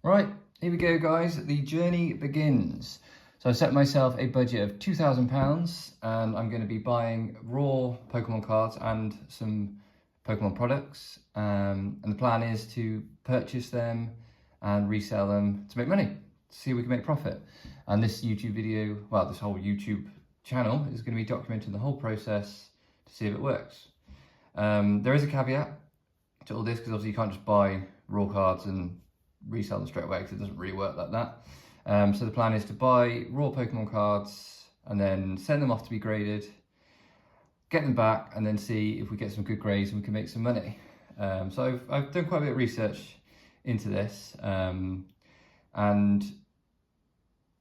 Right, here we go guys, the journey begins. So I set myself a budget of £2,000 and I'm going to be buying raw Pokemon cards and some Pokemon products. And the plan is to purchase them and resell them to make money, to see if we can make profit. And this YouTube video, well, this whole YouTube channel is going to be documenting the whole process to see if it works. There is a caveat to all this because obviously you can't just buy raw cards and resell them straight away because it doesn't really work like that. So the plan is to buy raw Pokemon cards and then send them off to be graded, get them back, and then see if we get some good grades and we can make some money. So I've done quite a bit of research into this, and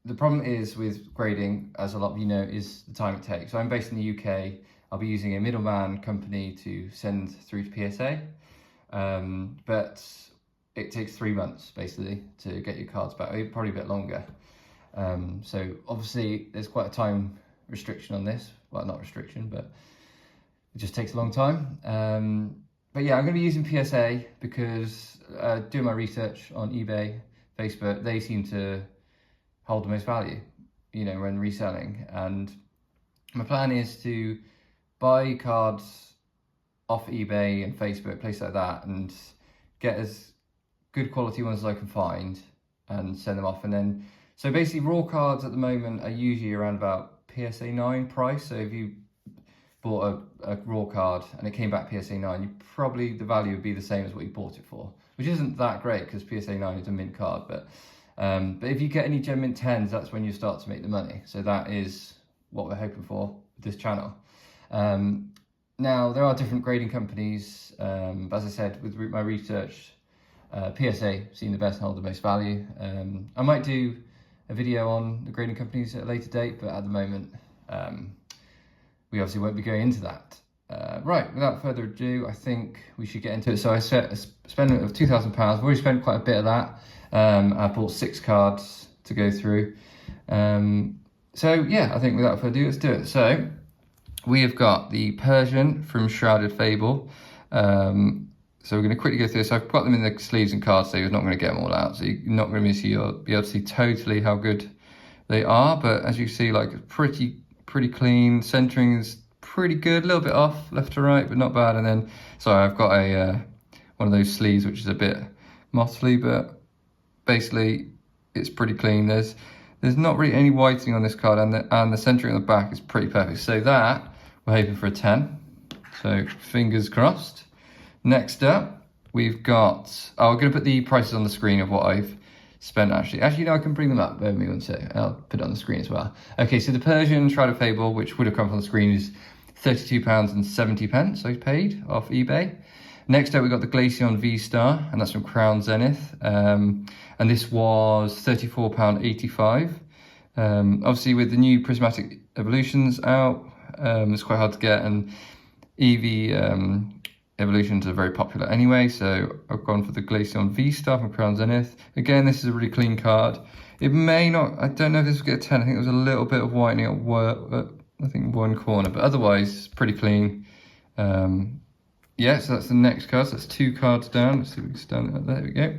the problem is with grading, as a lot of you know, is the time it takes. So I'm based in the UK. I'll be using a middleman company to send through to PSA, but it takes 3 months basically to get your cards back, probably a bit longer. So obviously there's quite a time restriction on this. Well, not restriction, but it just takes a long time. But yeah, I'm going to be using PSA because doing my research on eBay, Facebook, they seem to hold the most value, you know, when reselling. And my plan is to buy cards off eBay and Facebook, places like that, and get as good quality ones as I can find and send them off. And then, so basically raw cards at the moment are usually around about PSA 9 price. So if you bought a raw card and it came back PSA 9, you probably, the value would be the same as what you bought it for, which isn't that great because PSA 9 is a mint card. But if you get any Gem Mint 10s, that's when you start to make the money. So that is what we're hoping for with this channel. Now, there are different grading companies. But as I said, with my research, PSA seem the best and hold the most value. I might do a video on the grading companies at a later date, but at the moment, we obviously won't be going into that. Right, without further ado, I think we should get into it. So I set a spend of £2,000. I've already spent quite a bit of that. I bought 6 cards to go through. So yeah, I think without further ado, let's do it. So we have got the Persian from Shrouded Fable. So we're going to quickly go through this. I've got them in the sleeves and cards, so you're not going to get them all out. So you're not going to be able to see totally how good they are. But as you see, like pretty clean. Centering is pretty good. A little bit off left to right, but not bad. And then, sorry, I've got a one of those sleeves which is a bit mothly, but basically it's pretty clean. There's not really any whitening on this card, and the centering on the back is pretty perfect. So that we're hoping for a 10. So fingers crossed. Next up, we've got, I'm going to put the prices on the screen of what I've spent actually. Actually, no, I can bring them up. Bear with me one sec. I'll put it on the screen as well. Okay, so the Persian Shrouded Fable, which would have come from the screen, is £32.70 I paid off eBay. Next up, we've got the Glaceon V-Star, and that's from Crown Zenith. And this was £34.85. Obviously, with the new Prismatic Evolutions out, it's quite hard to get, and Eevee Evolutions are very popular anyway, so I've gone for the Glaceon V-Star from Crown Zenith. Again, this is a really clean card. It may not, I don't know if this will get a 10. I think there was a little bit of whitening at I think one corner, but otherwise pretty clean. Yeah, so that's the next card. So that's 2 cards down. Let's see if we can stand it up. There we go.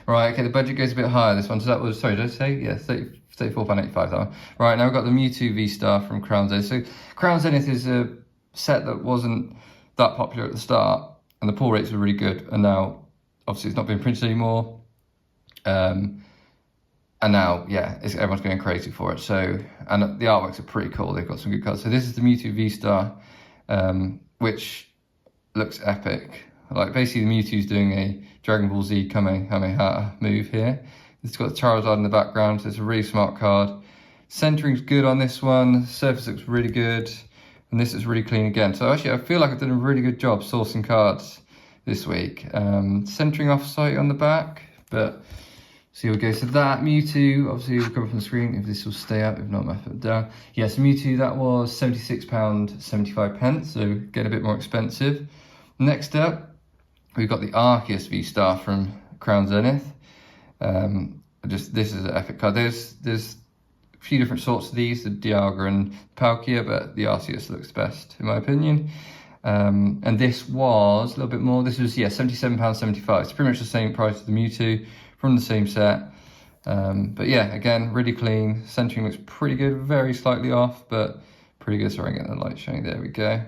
Right, okay, the budget goes a bit higher this one. So that was, sorry, did I say? Yeah, £34.85 that one. Right, now we've got the Mewtwo V-Star from Crown Zenith. So Crown Zenith is a set that wasn't that popular at the start, and the pull rates were really good, and now obviously it's not being printed anymore, and now yeah, everyone's going crazy for it. So, and the artworks are pretty cool. They've got some good cards. So this is the Mewtwo V-Star, which looks epic. Like basically the Mewtwo's doing a Dragon Ball Z Kamehameha move here. It's got the Charizard in the background, so it's a really smart card. Centering's good on this one. The surface looks really good. And this is really clean again. So actually, I feel like I've done a really good job sourcing cards this week. Centering off site on the back, but see how we go. So that Mewtwo, obviously will come up on the screen if this will stay up, if not, I might put it down. Yes, Mewtwo, that was £76.75, so getting a bit more expensive. Next up, we've got the Arceus V-Star from Crown Zenith. This is an epic card. There's few different sorts of these, the Dialga and Palkia, but the Arceus looks best in my opinion. And this was a little bit more. This was, yeah, £77.75. It's pretty much the same price as the Mewtwo. from the same set. But yeah, again, really clean. Centering looks pretty good, very slightly off, but pretty good. Sorry, I'm getting the light showing. There we go.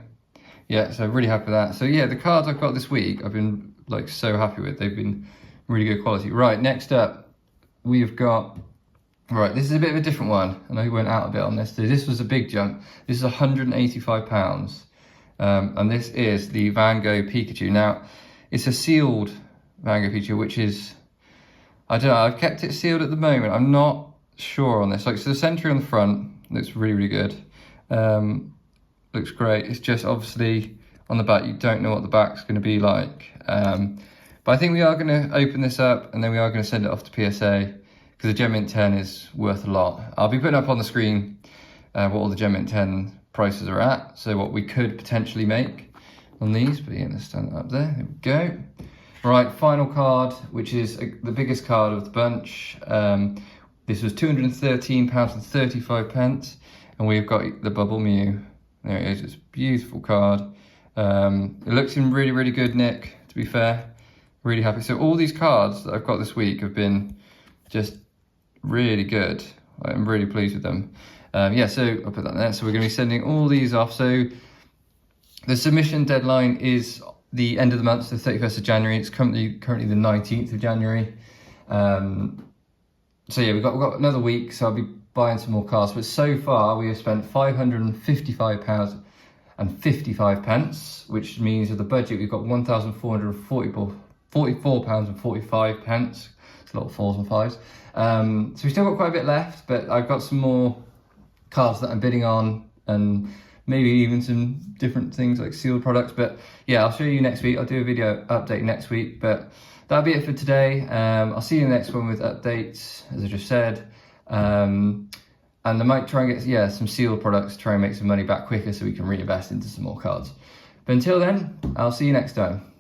Yeah, so really happy with that. So yeah, the cards I've got this week, I've been like so happy with. They've been really good quality. Right, next up, we've got, right, this is a bit of a different one. I know we went out a bit on this. So this was a big jump. This is £185. And this is the Van Gogh Pikachu. Now, it's a sealed Van Gogh Pikachu, which is, I don't know, I've kept it sealed at the moment. I'm not sure on this. Like, so the Sentry on the front looks really, really good. Looks great. It's just obviously on the back, you don't know what the back's going to be like. But I think we are going to open this up and then we are going to send it off to PSA because the Gem Mint 10 is worth a lot. I'll be putting up on the screen what all the Gem Mint 10 prices are at. So what we could potentially make on these. But yeah, let's stand that up there. There we go. Right, final card, which is the biggest card of the bunch. This was £213.35, and we've got the Bubble Mew. There it is, it's a beautiful card. It looks in really, really good nick, to be fair. Really happy. So all these cards that I've got this week have been just really good. I'm really pleased with them. Yeah, so I'll put that there. So we're going to be sending all these off. So the submission deadline is the end of the month, so 31st of January. It's currently the 19th of January. So yeah, we've got another week, so I'll be buying some more cards. But so far, we have spent £555.55, which means with the budget, we've got £1,444.45. It's a lot of fours and fives. So we've still got quite a bit left, but I've got some more cards that I'm bidding on, and maybe even some different things like sealed products. But yeah, I'll show you next week. I'll do a video update next week, but that'll be it for today. I'll see you in the next one with updates, as I just said. And I might try and get, yeah, some sealed products, try and make some money back quicker so we can reinvest into some more cards. But until then, I'll see you next time.